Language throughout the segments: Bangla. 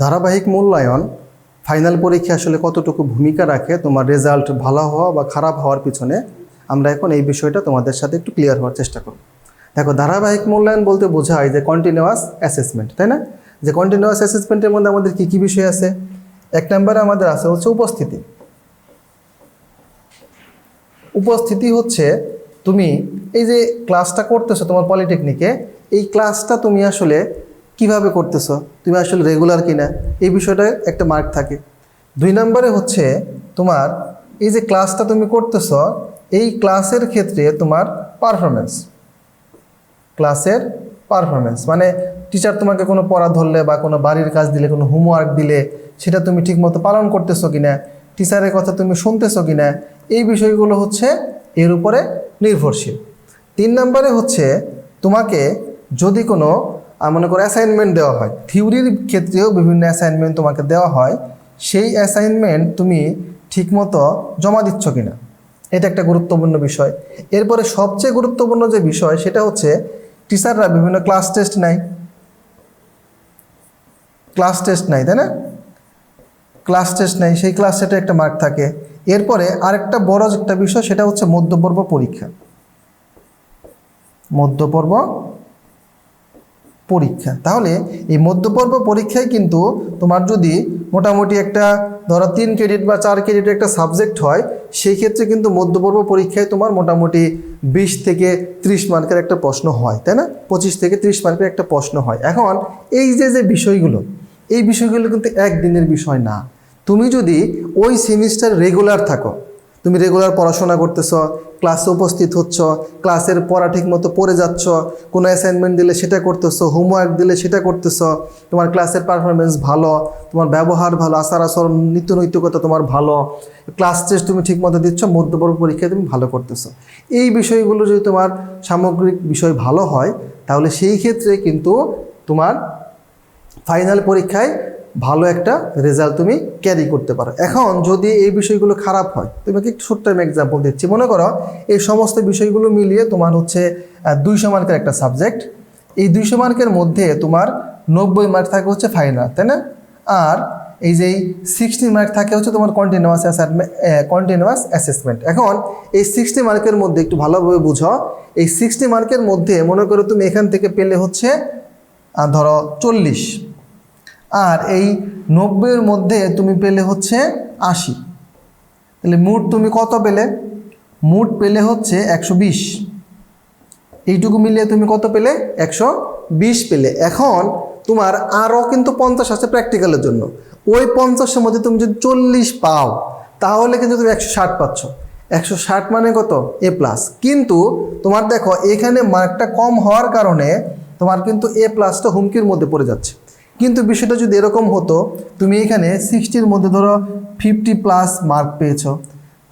ধারাবাহিক মূল্যায়ন ফাইনাল পরীক্ষা আসলে কতটুকু ভূমিকা রাখে তোমার রেজাল্ট ভালো হওয়া বা খারাপ হওয়ার পিছনে, আমরা এখন এই বিষয়টা তোমাদের সাথে একটু ক্লিয়ার হওয়ার চেষ্টা করব। দেখো, ধারাবাহিক মূল্যায়ন বলতে বোঝায় যে কন্টিনিউয়াস অ্যাসেসমেন্ট, তাই না? যে কন্টিনিউয়াস অ্যাসেসমেন্টের মধ্যে আমাদের কী কী বিষয় আছে? এক নম্বরে আমাদের আছে হচ্ছে উপস্থিতি। উপস্থিতি হচ্ছে তুমি এই যে ক্লাসটা করতেছো তোমার পলিটেকনিকে, এই ক্লাসটা তুমি আসলে কিভাবে করতেছো, তুমি আসলে রেগুলার কিনা, এই বিষয়টা একটা মার্ক থাকে। 2 নম্বরে হচ্ছে তোমার এই যে ক্লাসটা তুমি করতেছো, এই ক্লাসের ক্ষেত্রে তোমার পারফরমেন্স, ক্লাসের পারফরমেন্স মানে টিচার তোমাকে কোনো পড়া ধরলে বা কোনো বাড়ির কাজ দিলে, কোনো হোমওয়ার্ক দিলে সেটা তুমি ঠিকমতো পালন করতেছো কিনা, টিচারের কথা তুমি শুনতেছো কিনা, এই বিষয়গুলো হচ্ছে এর উপরে নির্ভরশীল। 3 নম্বরে হচ্ছে তোমাকে যদি কোনো মনে করো অ্যাসাইনমেন্ট দেওয়া হয়, থিওরির ক্ষেত্রেও বিভিন্ন অ্যাসাইনমেন্ট তোমাকে দেওয়া হয়, সেই অ্যাসাইনমেন্ট তুমি ঠিকমতো জমা দিচ্ছ কিনা, এটা একটা গুরুত্বপূর্ণ বিষয়। এরপরে সবচেয়ে গুরুত্বপূর্ণ যে বিষয় সেটা হচ্ছে টিচাররা বিভিন্ন ক্লাস টেস্ট নেয়, তাই না? ক্লাস টেস্ট নেয়, সেই ক্লাস টেস্টে একটা মার্ক থাকে। এরপরে আরেকটা বড় একটা বিষয় সেটা হচ্ছে মধ্যপর্ব পরীক্ষা। মধ্যপর্ব পরীক্ষা, তাহলে এই মধ্যপর্ব পরীক্ষায় কিন্তু তোমার যদি মোটামুটি একটা ধরো 3 ক্রেডিট বা 4 ক্রেডিটের একটা সাবজেক্ট হয়, সেই ক্ষেত্রে কিন্তু মধ্যপর্ব পরীক্ষায় তোমার মোটামুটি 20 থেকে 30 মার্কের একটা প্রশ্ন হয়, তাই না? 25 থেকে 30 মার্কের একটা প্রশ্ন হয়। এখন এই যে বিষয়গুলো, এই বিষয়গুলো কিন্তু একদিনের বিষয় না। তুমি যদি ওই সেমিস্টার রেগুলার থাকো, তুমি রেগুলার পড়াশোনা করতেছ, ক্লাসে উপস্থিত হচ্ছ, ক্লাসের পড়া ঠিক মতো পড়ে যাচ্ছ, কোনো অ্যাসাইনমেন্ট দিলে সেটা করতেছো, হোমওয়ার্ক দিলে সেটা করতেছো, তোমার ক্লাসের পারফরমেন্স ভালো, তোমার ব্যবহার ভালো, আচার আচরণ নীতিনৈতিকতা তোমার ভালো, ক্লাস টেস্ট তুমি ঠিক মতো দিচ্ছ, মধ্যপর্ব পরীক্ষায় তুমি ভালো করতেছো, এই বিষয়গুলো যদি তোমার সামগ্রিক বিষয় ভালো হয়, তাহলে সেই ক্ষেত্রে কিন্তু তোমার ফাইনাল পরীক্ষায় ভালো একটা রেজাল্ট তুমি ক্যারি করতে পারো। এখন যদি এই বিষয়গুলো খারাপ হয়, তোমাকে একটু ছোট্ট আমি এক্সাম্পল দিচ্ছি। মনে করো এই সমস্ত বিষয়গুলো মিলিয়ে তোমার হচ্ছে 200 মার্কের একটা সাবজেক্ট, এই 200 মার্কের মধ্যে তোমার 90 মার্ক থাকে হচ্ছে ফাইনাল, তাই না? আর এই যে 60 মার্ক থাকে হচ্ছে তোমার কন্টিনিউয়াস অ্যাসেসমেন্ট। এখন এই 60 মার্কের মধ্যে একটু ভালোভাবে বুঝো, এই 60 মার্কের মধ্যে মনে করো তুমি এখান থেকে পেলে হচ্ছে ধরো 40, আর এই 90-এর মধ্যে তুমি পেলে হচ্ছে 80, তাহলে মোট তুমি কত পেলে? মোট পেলে হচ্ছে 120। এইটুকু মিলিয়ে তুমি কত পেলে? 120 পেলে। এখন তোমার আরও কিন্তু 50 আছে প্র্যাকটিক্যালের জন্য, ওই 50-এর মধ্যে তুমি যদি 40 পাও, তাহলে কিন্তু তুমি 160 পাচ্ছ। 160 মানে কত? A+। কিন্তু তোমার দেখো এখানে মার্কটা কম হওয়ার কারণে তোমার কিন্তু A+টা হুমকির মধ্যে পড়ে যাচ্ছে। কিন্তু বিষয়টা যদি এরকম হতো, তুমি এখানে 60-র মধ্যে ধরো 50+ মার্ক পেয়েছ,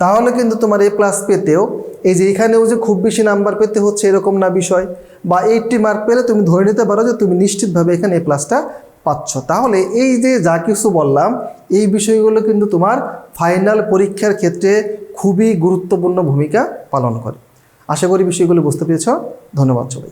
তাহলে কিন্তু তোমার A+ পেতেও এই যে এখানেও যে খুব বেশি নাম্বার পেতে হচ্ছে এরকম না বিষয়, বা 80 মার্ক পেলে তুমি ধরে নিতে পারো যে তুমি নিশ্চিতভাবে এখানে A+টা পাচ্ছ। তাহলে এই যে যা কিছু বললাম, এই বিষয়গুলো কিন্তু তোমার ফাইনাল পরীক্ষার ক্ষেত্রে খুবই গুরুত্বপূর্ণ ভূমিকা পালন করে। আশা করি বিষয়গুলো বুঝতে পেরেছ। ধন্যবাদ সবাই।